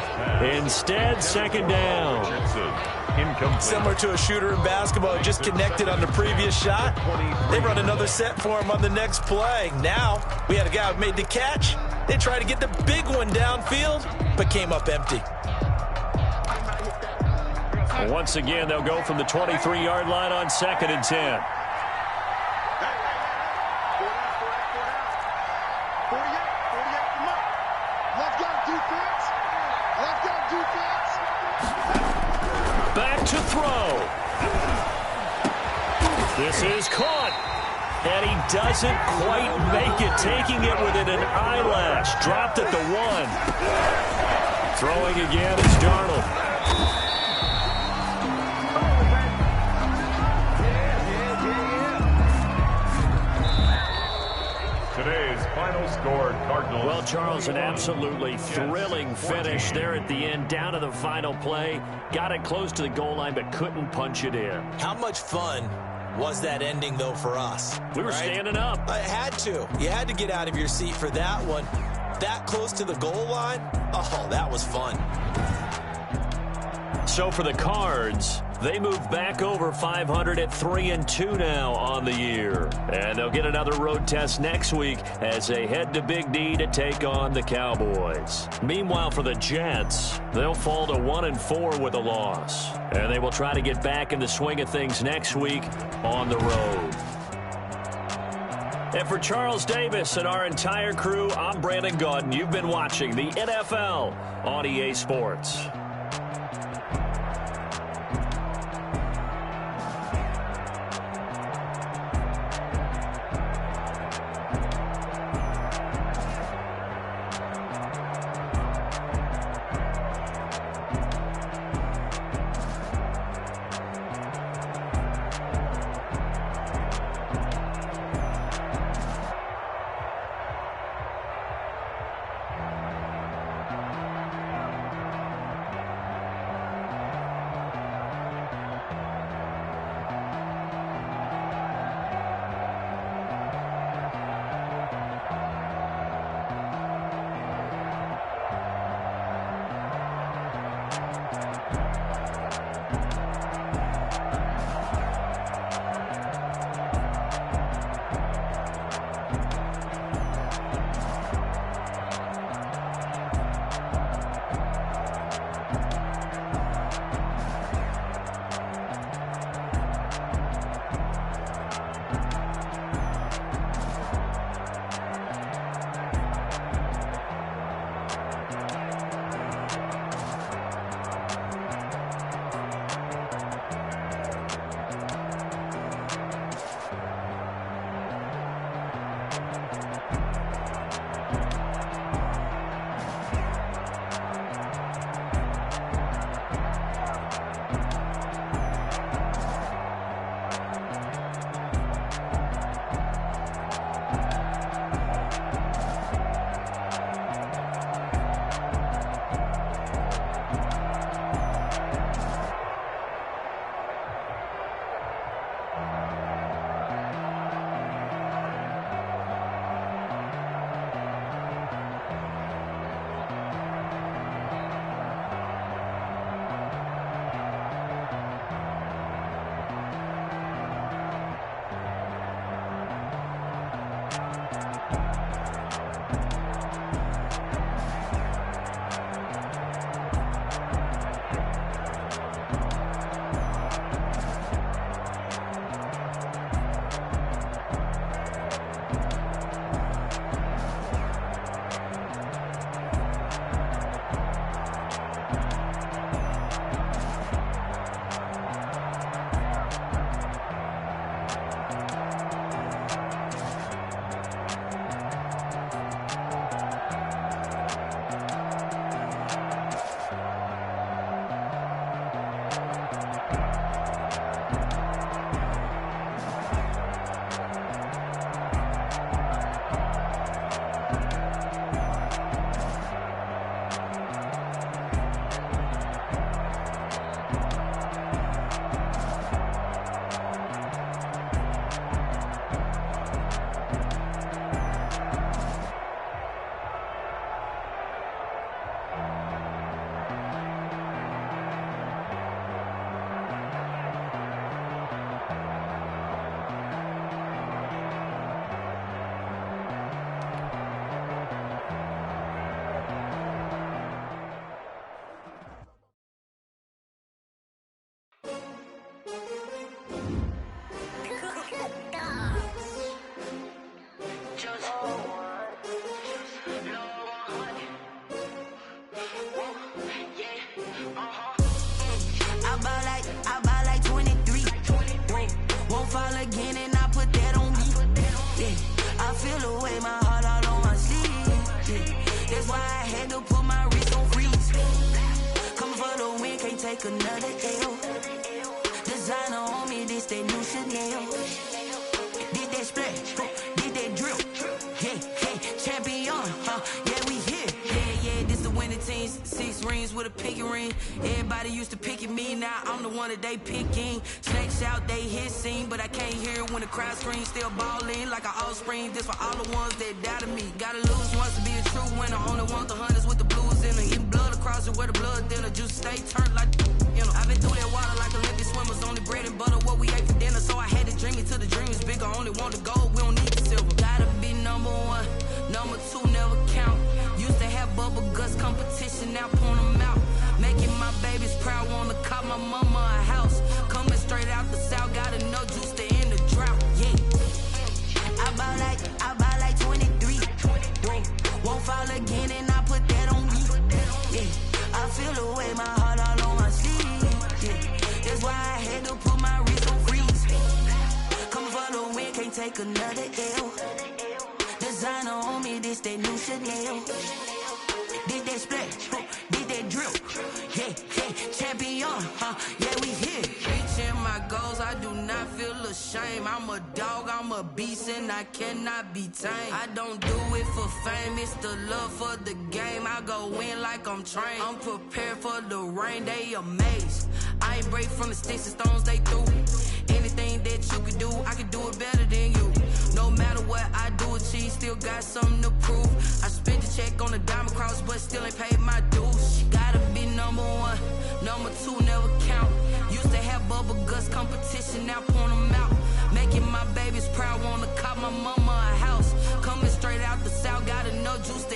Instead, 2nd down. Incomplete. Similar to a shooter in basketball, just connected on the previous shot. They run another set for him on the next play. Now, we had a guy who made the catch. They tried to get the big one downfield, but came up empty. Once again, they'll go from the 23-yard line on 2nd and 10. Back to throw. This is caught. And he doesn't quite make it, taking it within an eyelash. Dropped at the 1. Throwing again is Darnold. Today's final score, Cardinals. Well, Charles, an absolutely thrilling finish there at the end, down to the final play. Got it close to the goal line, but couldn't punch it in. How much fun was that ending, though, for us? We were standing up. I had to. You had to get out of your seat for that one. That close to the goal line? Oh, that was fun. So for the Cards, they move back over 500 at 3-2 now on the year. And they'll get another road test next week as they head to Big D to take on the Cowboys. Meanwhile, for the Jets, they'll fall to 1-4 with a loss. And they will try to get back in the swing of things next week on the road. And for Charles Davis and our entire crew, I'm Brandon Gaudin. You've been watching the NFL on EA Sports. take another L. Designer on me, this that new Chanel. Did that splash, did that drill. Yeah, champion, yeah, we here. Yeah, this the winning teams. 6 rings with a pinky ring. Everybody used to pick at me, now I'm the one that they picking. Snakes out, they hissing, but I can't hear when the crowd screams. Still balling like an offspring. This for all the ones that doubted me. Gotta lose once to be a true winner. Only want the hunters with the blues in it. Eating blood across it where the blood thinner. Juice stay turned like, you know. I've been through that water like Olympic swimmers. Only bread and butter, what we ate for dinner. So I had to dream it till the dream is bigger. Only want the gold, we don't need the silver. Gotta be number 1, number 2 never count. Used to have bubble guts competition, now point them out. Making my babies proud, wanna cop my mama a house. Coming straight out the south, gotta know juice to end the drought. Yeah, I buy like 23. Whoa, won't fall again and I put that on me. Yeah, I feel the way, my heart all on my sleeve. Yeah, that's why I had to put my wrist on freeze. Coming for the win, can't take another L. Designer on me, this that new Chanel. Did that splash, did that drill. Yeah, champion, yeah, we here. Reaching my goals, I do not feel ashamed. I'm a dog, I'm a beast, and I cannot be tamed. I don't do it for fame, it's the love for the game. I go in like I'm trained. I'm prepared for the rain, they amazed. I ain't break from the sticks and stones they threw. Anything that you can do, I can do it better than you. No matter what I do, achieve, still got something to prove. I spent the check on the diamond cross, but still ain't paid my dues. Gotta be number 1, number 2 never count. Used to have bubble guts competition, now point them out. Making my babies proud, wanna cop my mama a house. Coming straight out the south, gotta know juice to